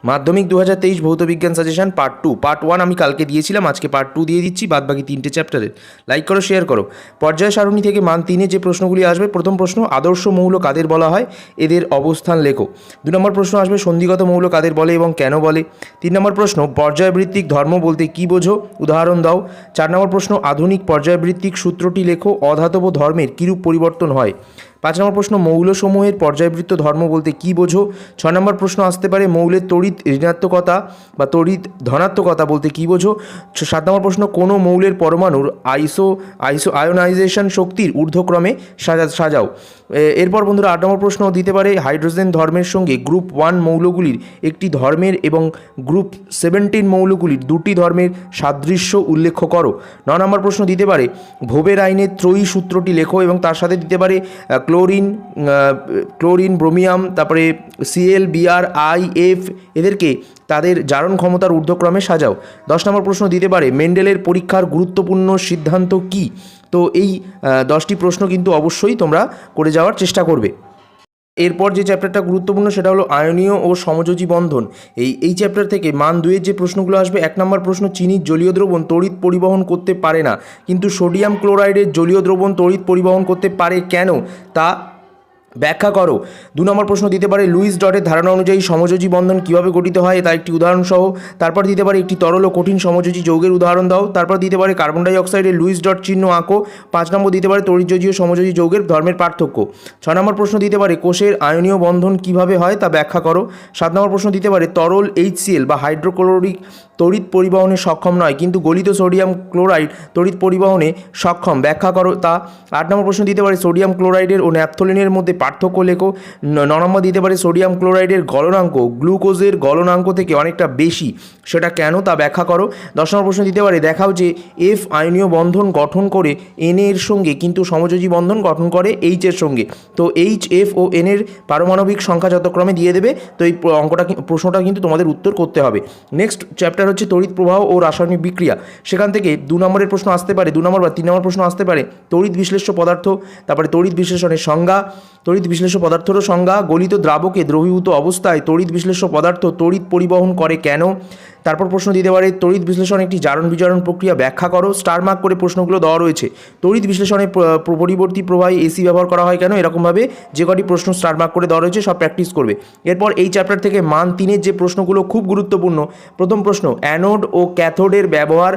মাধ্যমিক 2023 ভৌতবিজ্ঞান suggestion part 2। Part 1 আমি কালকে দিয়েছিলাম, আজকে পার্ট 2 দিয়ে দিচ্ছি, বাদ বাকি 3টে চ্যাপ্টারের। লাইক করো, শেয়ার করো। পর্যায় সারণী থেকে মান 3-এ যে প্রশ্নগুলি আসবে, প্রথম প্রশ্ন, আদর্শ মৌল কাদের বলা হয়, এদের অবস্থান লেখো। 2 নম্বর প্রশ্ন আসবে, সন্ধিগত মৌল কাদের বলে এবং কেন বলে। 3 নম্বর প্রশ্ন, পর্যায়বৃত্তিক ধর্ম বলতে কী বোঝো, উদাহরণ দাও। 4 নম্বর প্রশ্ন, আধুনিক পর্যায়বৃত্তিক সূত্রটি লেখো, অধাতব ধর্মের কীরূপ পরিবর্তন হয়। 5 নম্বর প্রশ্ন, মৌলসমূহের পর্যায়বৃত্ত ধর্ম বলতে কী বোঝো। 6 নম্বর প্রশ্ন আসতে পারে, মৌলের তড়িৎ ঋণাত্মকতা বা তড়িৎ ধনাত্মকতা বলতে কী বোঝো। 7 নম্বর প্রশ্ন, কোনো মৌলের পরমাণুর আয়োনাইজেশন শক্তির ঊর্ধ্বক্রমে সাজাও। এরপর বন্ধুরা 8 নম্বর প্রশ্ন দিতে পারে, হাইড্রোজেন ধর্মের সঙ্গে গ্রুপ 1 মৌলগুলির একটি ধর্মের এবং গ্রুপ 17 মৌলগুলির দুটি ধর্মের সাদৃশ্য উল্লেখ করো। 9 নম্বর প্রশ্ন দিতে পারে, ভোবের আইনের ত্রয়ী সূত্রটি লেখো এবং তার সাথে দিতে পারে ক্লোরিন ব্রোমিয়াম, তারপরে Cl Br I F, এদেরকে তাদের জারণ ক্ষমতার ঊর্ধ্বক্রমে সাজাও। 10 নম্বর প্রশ্ন দিতে পারে, মেন্ডেলের পরীক্ষার গুরুত্বপূর্ণ সিদ্ধান্ত কী। তো এই 10টি প্রশ্ন কিন্তু অবশ্যই তোমরা করে যাওয়ার চেষ্টা করবে। এরপর যে চ্যাপ্টারটা গুরুত্বপূর্ণ সেটা হলো আয়নীয় ও সমযোজী বন্ধন। এই চ্যাপ্টার থেকে মান 2-এর যে প্রশ্নগুলো আসবে, 1 নম্বর প্রশ্ন, চিনির জলীয় দ্রবণ তড়িৎ পরিবহন করতে পারে না, কিন্তু সোডিয়াম ক্লোরাইডের জলীয় দ্রবণ তড়িৎ পরিবহন করতে পারে কেন, তা ব্যাখ্যা করো। 2 নম্বর প্রশ্ন দিতে পারে, লুইস ডটের ধারণা অনুযায়ী সমযোজী বন্ধন কীভাবে গঠিত হয়, তার একটি উদাহরণ সহ। তারপর দিতে পারে, একটি তরল ও কঠিন সমযোজী যৌগের উদাহরণ দাও। তারপর দিতে পারে, কার্বন ডাই অক্সাইডের লুইস ডট চিহ্ন আঁকো। 5 নম্বর দিতে পারে, তড়িৎযোজী ও সমযোজী যৌগের ধর্মের পার্থক্য। 6 নম্বর প্রশ্ন দিতে পারে, কোষের আয়নীয় বন্ধন কীভাবে হয় তা ব্যাখ্যা করো। 7 নম্বর প্রশ্ন দিতে পারে, তরল HCl বা হাইড্রোক্লোরিক তড়িৎ পরিবহনে সক্ষম নয়, কিন্তু গলিত সোডিয়াম ক্লোরাইড তড়িৎ পরিবহনে সক্ষম, ব্যাখ্যা করো তা। 8 নম্বর প্রশ্ন দিতে পারে, সোডিয়াম ক্লোরাইডের ও ন্যাপথলিনের মধ্যে পার্থক্য লেখো। 9 নম্বর দিতে পারে, সোডিয়াম ক্লোরাইডের গলনাঙ্ক গ্লুকোজের গলনাঙ্ক থেকে অনেকটা বেশি, সেটা কেন তা ব্যাখ্যা করো। 10 নম্বর প্রশ্ন দিতে পারে, দেখাও যে F আয়নীয় বন্ধন গঠন করে Na এর সঙ্গে, কিন্তু সমযোজী বন্ধন গঠন করে H এর সঙ্গে। তো H, F ও N এর পারমাণবিক সংখ্যা যথাক্রমে দিয়ে দেবে। তো এই প্রশ্নটা কিন্তু তোমাদের উত্তর করতে হবে। নেক্সট চ্যাপ্টার হচ্ছে তড়িৎ প্রবাহ ও রাসায়নিক বিক্রিয়া। সেখান থেকে 2 নম্বরের প্রশ্ন আসতে পারে, 2 নম্বর বা 3 নম্বর প্রশ্ন আসতে পারে, তড়িৎ বিশ্লেষ্য পদার্থ, তারপরে তড়িৎ বিশ্লেষণের সংজ্ঞা, তড়িৎ বিশ্লেষ্য পদার্থেরও সংজ্ঞা, গলিত দ্রাবকে দ্রবীভূত অবস্থায় তড়িৎ বিশ্লেষ্য পদার্থ তড়িৎ পরিবহন করে কেন। তারপর প্রশ্ন দিতে পারে, তড়িৎ বিশ্লেষণ একটি জারণ বিজারণ প্রক্রিয়া, ব্যাখ্যা করো। স্টার মার্ক করে প্রশ্নগুলো দেওয়া রয়েছে। তড়িৎ বিশ্লেষণে পরিবর্তী প্রবাহে এসি ব্যবহার করা হয় কেন, এরকমভাবে যে কটি প্রশ্ন স্টার মার্ক করে দেওয়া রয়েছে সব প্র্যাকটিস করবে। এরপর এই চ্যাপ্টার থেকে মান 3-এর যে প্রশ্নগুলো খুব গুরুত্বপূর্ণ, প্রথম প্রশ্ন, অ্যানোড ও ক্যাথোডের ব্যবহার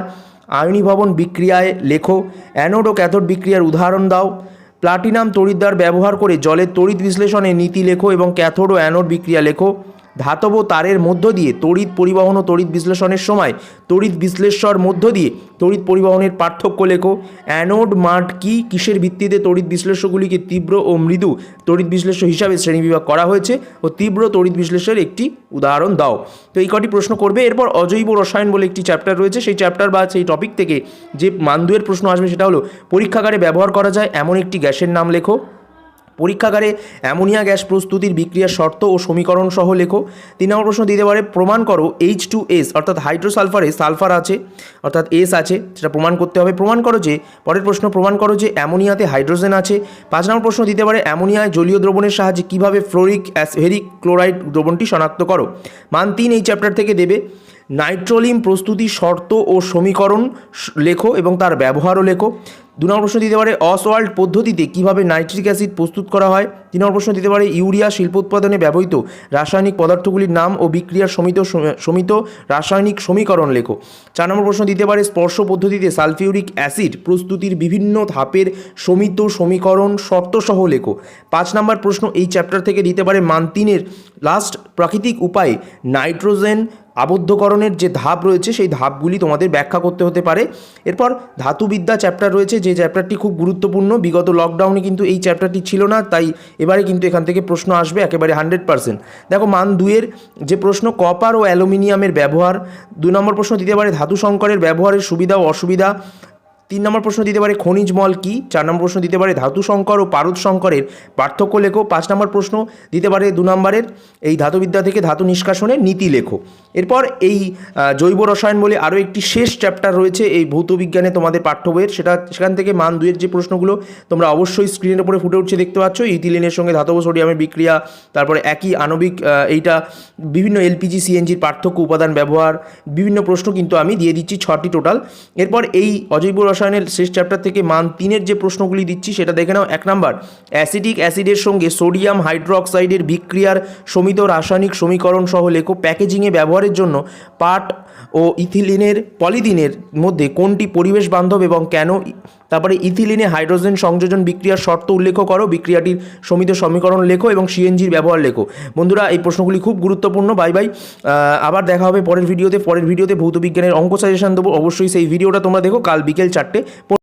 আয়নীভবন বিক্রিয়ায় লেখো। অ্যানোড ও ক্যাথোড বিক্রিয়ার উদাহরণ দাও। প্লাটিনাম তড়িৎদ্বার ব্যবহার করে জলের তড়িৎ বিশ্লেষণে নীতি লেখো এবং ক্যাথোড ও অ্যানোড বিক্রিয়া লেখো। ধাতব তারের মধ্য দিয়ে তড়িৎ পরিবহন ও তড়িৎ বিশ্লেষণের সময় তড়িৎ বিশ্লেষ্যর মধ্য দিয়ে তড়িৎ পরিবহনের পার্থক্য লেখো। অ্যানোড মাড কি, কিসের ভিত্তিতে তড়িৎ বিশ্লেষ্যগুলিকে তীব্র ও মৃদু তড়িৎ বিশ্লেষ্য হিসাবে শ্রেণীবিভাগ করা হয়েছে ও তীব্র তড়িৎ বিশ্লেষণের একটি উদাহরণ দাও। তো এই কটি প্রশ্ন করবে। এরপর অজৈব রসায়ন বলে একটি চ্যাপ্টার রয়েছে, সেই চ্যাপ্টার বা সেই টপিক থেকে যে মান 2-এর প্রশ্ন আসবে সেটা হলো, পরীক্ষাগারে ব্যবহার করা যায় এমন একটি গ্যাসের নাম লেখো। পরীক্ষাগারে অ্যামোনিয়া গ্যাস প্রস্তুতির বিক্রিয়ার শর্ত ও সমীকরণ সহ লেখো। 3 নম্বর প্রশ্ন দিতে পারে, প্রমাণ করো H2S অর্থাৎ হাইড্রোসালফারে সালফার আছে অর্থাৎ S আছে, সেটা প্রমাণ করতে হবে। প্রমাণ করো যে, পরের প্রশ্ন, প্রমাণ করো যে অ্যামোনিয়াতে হাইড্রোজেন আছে। 5 নম্বর প্রশ্ন দিতে পারে, অ্যামোনিয়ায় জলীয় দ্রবণের সাহায্যে কীভাবে ফেরিক ক্লোরাইড দ্রবণটি শনাক্ত করো। মান 3 এই চ্যাপ্টার থেকে দেবে। নাইট্রোলিন প্রস্তুতি শর্ত ও সমীকরণ লেখো এবং তার ব্যবহারও লেখো। 2 নম্বর প্রশ্ন দিতে পারে, অসওয়াল্ড পদ্ধতিতে কীভাবে নাইট্রিক অ্যাসিড প্রস্তুত করা হয়। 3 নম্বর প্রশ্ন দিতে পারে, ইউরিয়া শিল্প উৎপাদনে ব্যবহৃত রাসায়নিক পদার্থগুলির নাম ও বিক্রিয়ার সমিত রাসায়নিক সমীকরণ লেখো। 4 নম্বর প্রশ্ন দিতে পারে, স্পর্শ পদ্ধতিতে সালফিউরিক অ্যাসিড প্রস্তুতির বিভিন্ন ধাপের সমিত সমীকরণ শর্তসহ লেখো। 5 নম্বর প্রশ্ন এই চ্যাপ্টার থেকে দিতে পারে, মান 3-এর লাস্ট, প্রাকৃতিক উপায়ে নাইট্রোজেন আবদ্ধকরণের যে ধাপ রয়েছে সেই ধাপগুলি তোমাদের ব্যাখ্যা করতে হতে পারে। এরপর ধাতুবিদ্যা চ্যাপ্টার রয়েছে, যে চ্যাপ্টারটি খুব গুরুত্বপূর্ণ। বিগত লকডাউনে কিন্তু এই চ্যাপ্টারটি ছিল না, তাই এবারে কিন্তু এখান থেকে প্রশ্ন আসবে একেবারে 100%। দেখো মান 2-এর যে প্রশ্ন, কপার ও অ্যালুমিনিয়ামের ব্যবহার। 2 নম্বর প্রশ্ন দিতে পারে, ধাতু সংকরের ব্যবহারের সুবিধা ও অসুবিধা। 3 নম্বর প্রশ্ন দিতে পারে খনিজ মল কি। 4 নম্বর প্রশ্ন দিতে পারে ধাতু সংকর ও পারদ সংকরের পার্থক্য লেখো। 5 নম্বর প্রশ্ন দিতে পারে 2 নম্বরের এই ধাতুবিদ্যা থেকে ধাতু নিষ্কাশনের নীতি লেখো। এরপর এই জৈব রসায়ন বলে আরও একটি শেষ চ্যাপ্টার রয়েছে এই ভৌতবিজ্ঞানে তোমাদের পাঠ্য বইয়ের, সেখান থেকে মান 2-এর যে প্রশ্নগুলো তোমরা অবশ্যই স্ক্রিনের উপরে ফুটে উঠছে দেখতে পাচ্ছ, ইথিলিনের সঙ্গে ধাতব সোডিয়ামের বিক্রিয়া, তারপরে একই আণবিক এইটা বিভিন্ন এলপিজি সিএনজির পার্থক্য, উপাদান ব্যবহার, বিভিন্ন প্রশ্ন কিন্তু আমি দিয়ে দিচ্ছি 6টি টোটাল। এরপর এই অজৈব রসায়নের শেষ চ্যাপ্টার থেকে মান 3-এর যে প্রশ্নগুলি দিচ্ছি সেটা দেখে নাও। 1 নম্বর অ্যাসিডিক অ্যাসিডের সঙ্গে সোডিয়াম হাইড্রোক্সাইডের বিক্রিয়ার সমিত রাসায়নিক সমীকরণ সহ লেখো। প্যাকেজিংয়ে ব্যবহারের জন্য পাট ও ইথিলিনের পলিথিনের মধ্যে কোনটি পরিবেশ বান্ধব এবং কেন। তারপরে ইথিলিনে হাইড্রোজেন সংযোজন বিক্রিয়ার শর্ত উল্লেখ করো, বিক্রিয়াটির সমিত সমীকরণ লেখো এবং সিএনজির ব্যবহার লেখো। বন্ধুরা এই প্রশ্নগুলি খুব গুরুত্বপূর্ণ। বাই বাই, আবার দেখা হবে পরের ভিডিওতে ভৌতবিজ্ঞানের অঙ্ক সাজেশন দেবো, অবশ্যই সেই ভিডিওটা তোমরা দেখো কাল বিকেল 4টে।